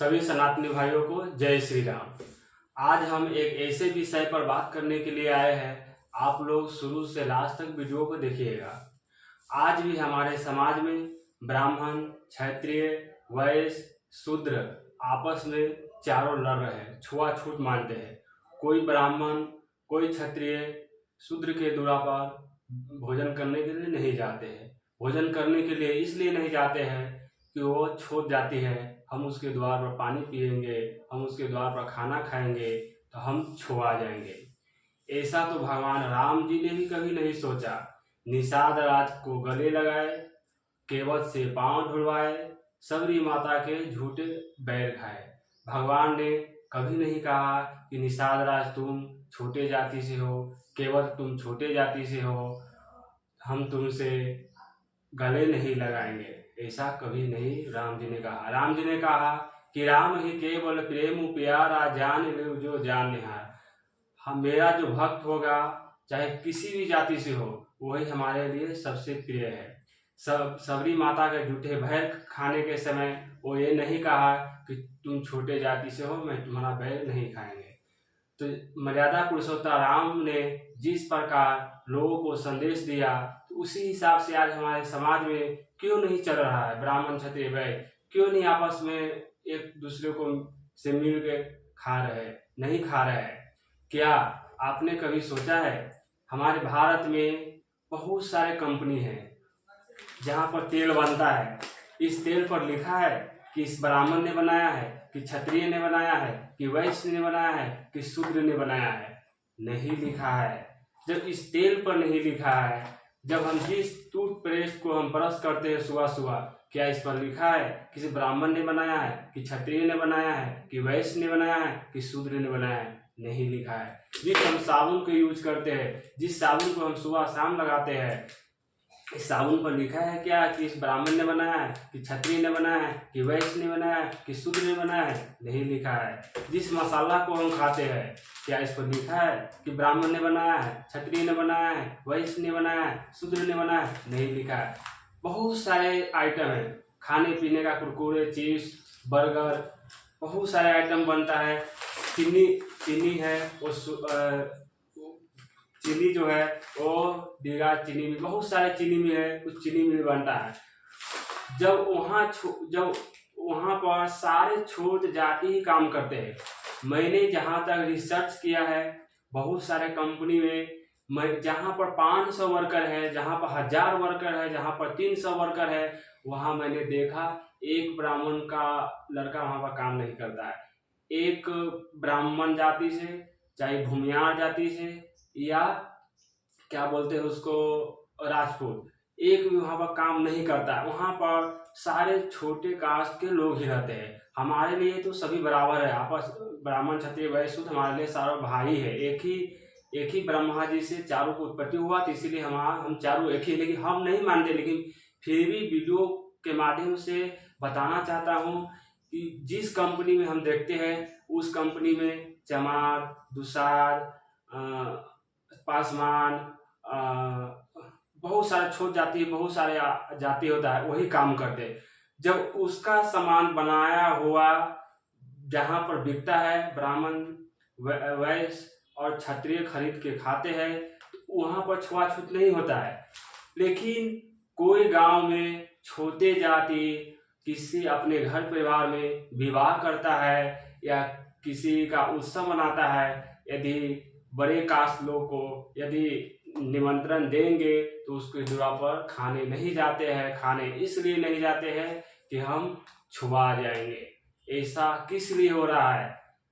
सभी सनातनी भाइयों को जय श्री राम। आज हम एक ऐसे विषय पर बात करने के लिए आए हैं। आप लोग शुरू से लास्ट तक वीडियो को देखिएगा। आज भी हमारे समाज में ब्राह्मण, क्षत्रिय, वैश्य, शूद्र आपस में चारों लड़ रहे हैं, छुआछूत मानते हैं। कोई ब्राह्मण, कोई क्षत्रिय शूद्र के द्वार पर भोजन करने के लिए नहीं जाते हैं। भोजन करने के लिए इसलिए नहीं जाते हैं कि वो छोट जाती है, हम उसके द्वार पर पानी पिएंगे, हम उसके द्वार पर खाना खाएंगे तो हम छुआ जाएंगे। ऐसा तो भगवान राम जी ने भी कभी नहीं सोचा। निषाद राज को गले लगाए, केवट से पांव ढुलवाए, सबरी माता के झूठे बैर खाए। भगवान ने कभी नहीं कहा कि निषाद राज तुम छोटे जाति से हो, केवट तुम छोटे जाति से हो, हम तुमसे गले नहीं लगाएंगे। ऐसा कभी नहीं राम जी ने कहा। राम जी ने कहा कि राम ही केवल प्रेम प्यारा, जान ले जो जान निहार। हम मेरा जो भक्त होगा, चाहे किसी भी जाति से हो, वही हमारे लिए सबसे प्रिय है। सबरी माता के झूठे बैर खाने के समय वो ये नहीं कहा कि तुम छोटे जाति से हो, मैं तुम्हारा बैर नहीं खाएंगे। तो मर्यादा पुरुषोत्तम राम ने जिस प्रकार लोगों को संदेश दिया, तो उसी हिसाब से आज हमारे समाज में क्यों नहीं चल रहा है। ब्राह्मण, क्षत्रिय, वैश्य क्यों नहीं आपस में एक दूसरे को से मिल के खा रहे, नहीं खा रहे हैं। क्या आपने कभी सोचा है, हमारे भारत में बहुत सारे कंपनी हैं जहाँ पर तेल बनता है। इस तेल पर लिखा है कि इस ब्राह्मण ने बनाया है, कि क्षत्रिय ने बनाया है, कि वैश्य ने बनाया है, कि शूद्र ने बनाया है। नहीं लिखा है। जब इस तेल पर नहीं लिखा है, जब हम जिस टूथपेस्ट को हम ब्रश करते हैं सुबह सुबह, क्या इस पर लिखा है किसी ब्राह्मण ने बनाया है, कि क्षत्रिय ने बनाया है, कि वैश्य ने बनाया है, कि शूद्र ने बनाया है? नहीं लिखा है। जिस हम साबुन को यूज करते हैं, जिस साबुन को हम सुबह शाम लगाते हैं, इस साबुन पर लिखा है क्या कि इस ब्राह्मण ने बनाया है, कि क्षत्रिय ने बनाया है, कि वैश्य ने बनाया है, कि शूद्र ने बनाया है? नहीं लिखा है। जिस मसाला को हम खाते हैं, क्या इस पर लिखा है कि ब्राह्मण ने बनाया है, क्षत्रिय ने बनाया है, वैश्य ने बनाया है, शूद्र ने बनाया है? नहीं लिखा है। बहुत सारे आइटम है खाने पीने का, कुरकुरे, चिप्स, बर्गर, बहुत सारे आइटम बनता है। चीनी है, वो चीनी जो है वो दीघा चीनी मिल, बहुत सारे चीनी मिल है, कुछ चीनी मिल बनता है। जब वहाँ पर सारे छोट जाति ही काम करते हैं। मैंने जहाँ तक रिसर्च किया है, बहुत सारे कंपनी में जहाँ पर 500 वर्कर है, जहाँ पर 1000 वर्कर है, जहाँ पर 300 वर्कर है, वहाँ मैंने देखा एक ब्राह्मण का लड़का वहाँ पर काम नहीं करता है। एक ब्राह्मण जाति से, चाहे भूमियार जाति से, या क्या बोलते हैं उसको, राजपूत, एक भी वहाँ पर काम नहीं करता है। वहाँ पर सारे छोटे कास्ट के लोग ही रहते हैं। हमारे लिए तो सभी बराबर है, आपस ब्राह्मण, क्षत्रिय, वैश्य, शूद्र हमारे लिए सारा भाई है। एक ही ब्रह्मा जी से चारों को उत्पत्ति हुआ, तो इसीलिए हम चारों एक ही। लेकिन हम नहीं मानते, लेकिन फिर भी वीडियो के माध्यम से बताना चाहता हूँ कि जिस कंपनी में हम देखते हैं, उस कंपनी में चमार, दुसार, पासवान, बहुत सारे छोट जाति, बहुत सारे जाति होता है, वही काम करते हैं। जब उसका सामान बनाया हुआ जहाँ पर बिकता है, ब्राह्मण, वैश्य और क्षत्रिय खरीद के खाते हैं, तो वहाँ पर छुआछूत नहीं होता है। लेकिन कोई गांव में छोटे जाति किसी अपने घर परिवार में विवाह करता है या किसी का उत्सव मनाता है, यदि बड़े कास्ट लोग को यदि निमंत्रण देंगे तो उसके द्वार पर खाने नहीं जाते हैं। खाने इसलिए नहीं जाते हैं कि हम छुआ जाएंगे। ऐसा किस लिए हो रहा है?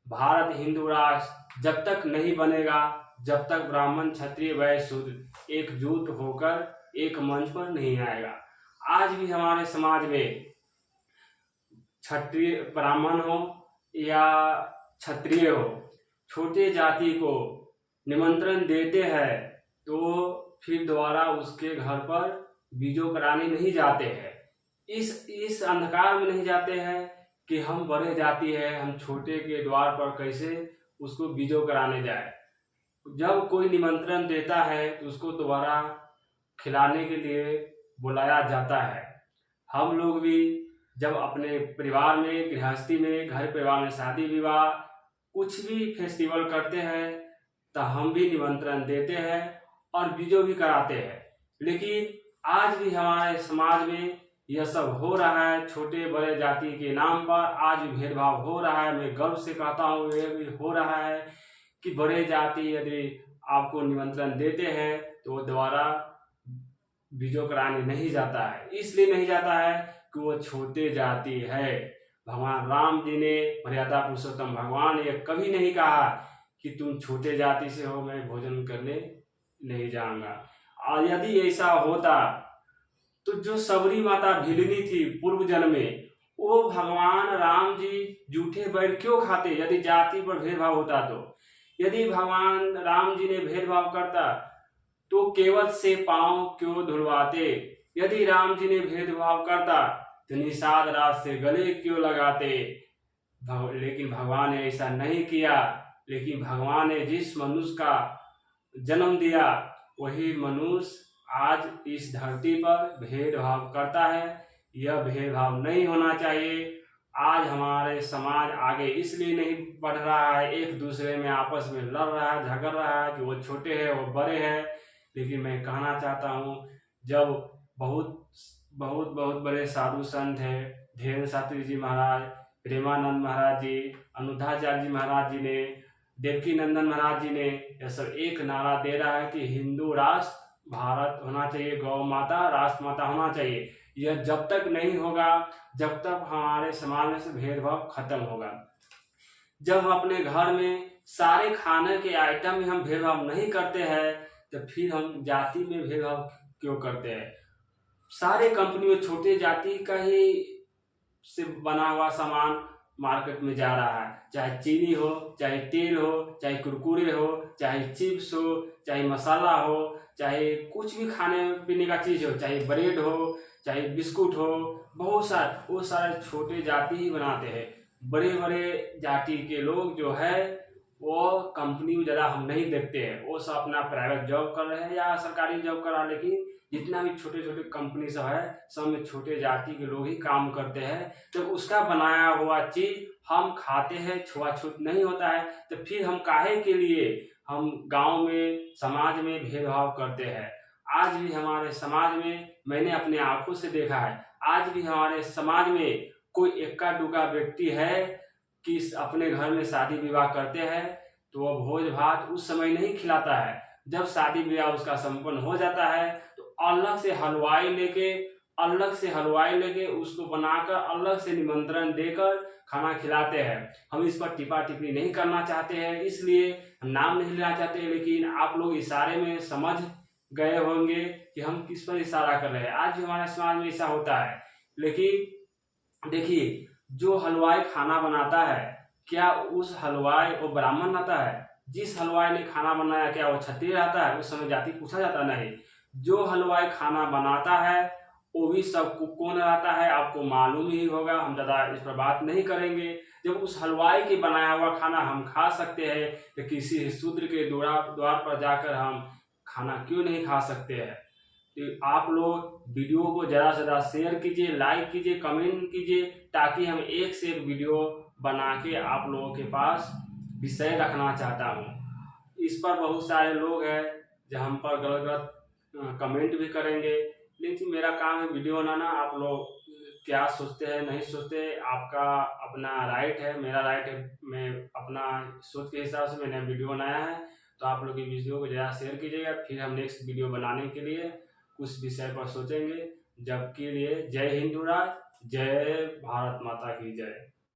भारत हिंदू राष्ट्र जब तक नहीं बनेगा, जब तक ब्राह्मण, क्षत्रिय, वैश्य, शूद्र एकजुट होकर एक मंच पर नहीं आएगा। आज भी हमारे समाज में क्षत्रिय ब्राह्मण हो या क्षत्रिय हो, छोटे जाति को निमंत्रण देते हैं तो फिर दोबारा उसके घर पर बीजों कराने नहीं जाते हैं। इस अंधकार में नहीं जाते हैं कि हम बड़े जाति है, हम छोटे के द्वार पर कैसे उसको बीजों कराने जाए। जब कोई निमंत्रण देता है तो उसको दोबारा खिलाने के लिए बुलाया जाता है। हम लोग भी जब अपने परिवार में, गृहस्थी में, घर परिवार में शादी विवाह कुछ भी फेस्टिवल करते हैं तो हम भी निमंत्रण देते हैं और वीडियो भी कराते हैं। लेकिन आज भी हमारे समाज में यह सब हो रहा है। छोटे बड़े जाति के नाम पर आज भी भेदभाव हो रहा है। मैं गर्व से कहता हूँ यह भी हो रहा है कि बड़े जाति यदि आपको निमंत्रण देते हैं तो वो द्वारा वीडियो कराने नहीं जाता है। इसलिए नहीं जाता है कि वो छोटे जाति है। भगवान राम जी ने, मर्यादा पुरुषोत्तम भगवान ने कभी नहीं कहा कि तुम छोटे जाति से हो, मैं भोजन करने नहीं जाऊंगा। और यदि ऐसा होता तो जो सबरी माता भिलनी थी पूर्व जन्म में, वो भगवान राम जी जूठे बैर क्यों खाते यदि जाति पर भेदभाव होता तो? यदि भगवान राम जी ने भेदभाव करता तो केवट से पांव क्यों धुलवाते? यदि राम जी ने भेदभाव करता तो निषाद रात से गले क्यों लगाते? लेकिन भगवान ने ऐसा नहीं किया। लेकिन भगवान ने जिस मनुष्य का जन्म दिया वही मनुष्य आज इस धरती पर भेदभाव करता है। यह भेदभाव नहीं होना चाहिए। आज हमारे समाज आगे इसलिए नहीं बढ़ रहा है, एक दूसरे में आपस में लड़ रहा है, झगड़ रहा है कि वो छोटे हैं वो बड़े हैं। लेकिन मैं कहना चाहता हूँ, जब बहुत बहुत बहुत बड़े साधु संत हैं, धीरेन्द्र शास्त्री जी महाराज, प्रेमानंद महाराज जी, अनुद्धाचार्य जी महाराज जी ने, देवकी नंदन महाराज जी ने, यह सब एक नारा दे रहा है कि हिंदू राष्ट्र भारत होना चाहिए, गौ माता राष्ट्र माता होना चाहिए। यह जब तक नहीं होगा जब तक हमारे समाज में से भेदभाव खत्म होगा। जब हम अपने घर में सारे खाने के आइटम में हम भेदभाव नहीं करते हैं तो फिर हम जाति में भेदभाव क्यों करते हैं? सारे कंपनी में छोटे जाति का ही से बना हुआ सामान मार्केट में जा रहा है, चाहे चीनी हो, चाहे तेल हो, चाहे कुरकुरे हो, चाहे चिप्स हो, चाहे मसाला हो, चाहे कुछ भी खाने पीने का चीज हो, चाहे ब्रेड हो, चाहे बिस्कुट हो, बहुत सारे वो सारे छोटे जाति ही बनाते हैं। बड़े बड़े जाति के लोग जो है वो कंपनी में ज़्यादा हम नहीं देखते हैं। वो सब अपना प्राइवेट जॉब कर रहे हैं या सरकारी जॉब कर रहा है। लेकिन जितना भी छोटे छोटे कंपनी सब है सब में छोटे जाति के लोग ही काम करते हैं। तो उसका बनाया हुआ चीज हम खाते हैं, छुआछूत नहीं होता है। तो फिर हम काहे के लिए हम गांव में समाज में भेदभाव करते हैं? आज भी हमारे समाज में मैंने अपने आंखों से देखा है, आज भी हमारे समाज में कोई इक्का दुक्का व्यक्ति है कि अपने घर में शादी विवाह करते हैं तो वह भोज भात उस समय नहीं खिलाता है। जब शादी विवाह उसका संपन्न हो जाता है तो अलग से हलवाई लेके उसको बनाकर अलग से निमंत्रण देकर खाना खिलाते हैं। हम इस पर टिप्पा टिप्पणी नहीं करना चाहते हैं, इसलिए हम नाम नहीं लेना चाहते, लेकिन आप लोग इशारे में समझ गए होंगे कि हम किस पर इशारा कर रहे हैं। आज भी हमारे समाज में ऐसा होता है। लेकिन देखिए, जो हलवाई खाना बनाता है क्या उस हलवाई वो ब्राह्मण रहता है? जिस हलवाई ने खाना बनाया क्या वो क्षत्रिय रहता है? उस समय जाति पूछा जाता नहीं। जो हलवाई खाना बनाता है वो भी सब कौन रहता है आपको मालूम ही होगा, हम ज़्यादा इस पर बात नहीं करेंगे। जब उस हलवाई के बनाया हुआ खाना हम खा सकते हैं तो किसी शूद्र के द्वार पर जाकर हम खाना क्यों नहीं खा सकते हैं? तो आप लोग वीडियो को ज़्यादा से ज़्यादा शेयर कीजिए, लाइक कीजिए, कमेंट कीजिए, ताकि हम एक से एक वीडियो बना के आप लोगों के पास विषय रखना चाहता हूँ। इस पर बहुत सारे लोग हैं जो हम पर गलत गलत कमेंट भी करेंगे, लेकिन मेरा काम है वीडियो बनाना। आप लोग क्या सोचते हैं नहीं सोचते आपका अपना राइट है, मेरा राइट है। मैं अपना सोच के हिसाब से मैंने वीडियो बनाया है। तो आप लोग इस वीडियो को ज़्यादा शेयर कीजिएगा, फिर हम नेक्स्ट वीडियो बनाने के लिए उस विषय पर सोचेंगे। जब के लिए जय हिंद राज, जय भारत माता की जय।